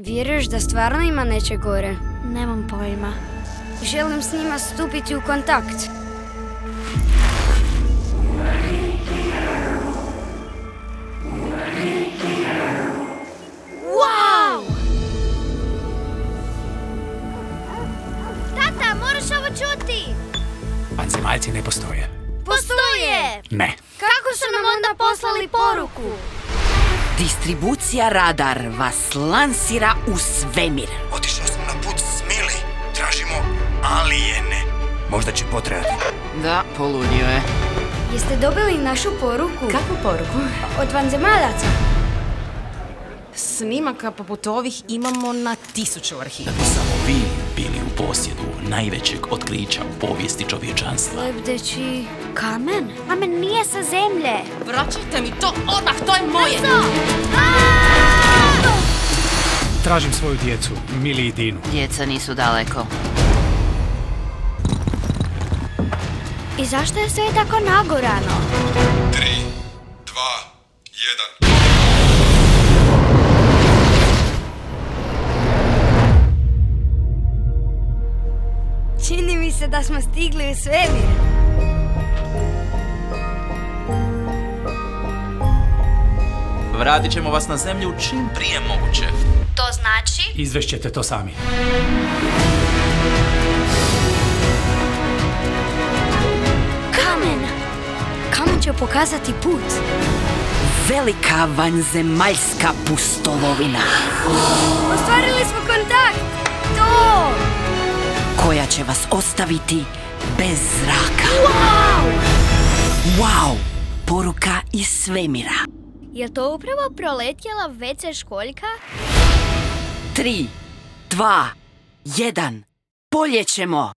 Vjeruješ da stvarno ima neče gore? Nemam pojma. Želim s njima stupiti u kontakt. Wow! Tata, moraš ovo čuti! Vanzemaljci ne postoje. Postoje! Ne. Kako su nam onda poslali poruku? Distribucija Radar vas lansira u svemir. Otišao sam na put s Mili. Tražimo alijene. Možda će potrajati. Da, poludio je. Jeste dobili našu poruku? Kakvu poruku? Od vanzemaljaca. Snimaka poput ovih imamo na 1000 arhiva. Da bi samo vi bili u posjedu najvećeg otkrića u povijesti čovječanstva. Lebdeći Kamen? Kamen nije sa zemlje. Vraćajte mi to odmah, to je moje! Tražim svoju djecu, Mili i Dinu. Djeca nisu daleko. I zašto je sve tako nagorano? 3, 2, 1... Čini mi se da smo stigli u svemir. Vratit ćemo vas na zemlju čim prije moguće. To znači? Izvešćete to sami. Kamen! Kamen će pokazati put. Velika vanzemaljska pustolovina. Ostvarili smo kontakt! To! Koja će vas ostaviti bez zraka. Wow! Wow! Poruka iz svemira. Je to upravo proletjela WC školjka? 3, 2, 1. Poljećemo!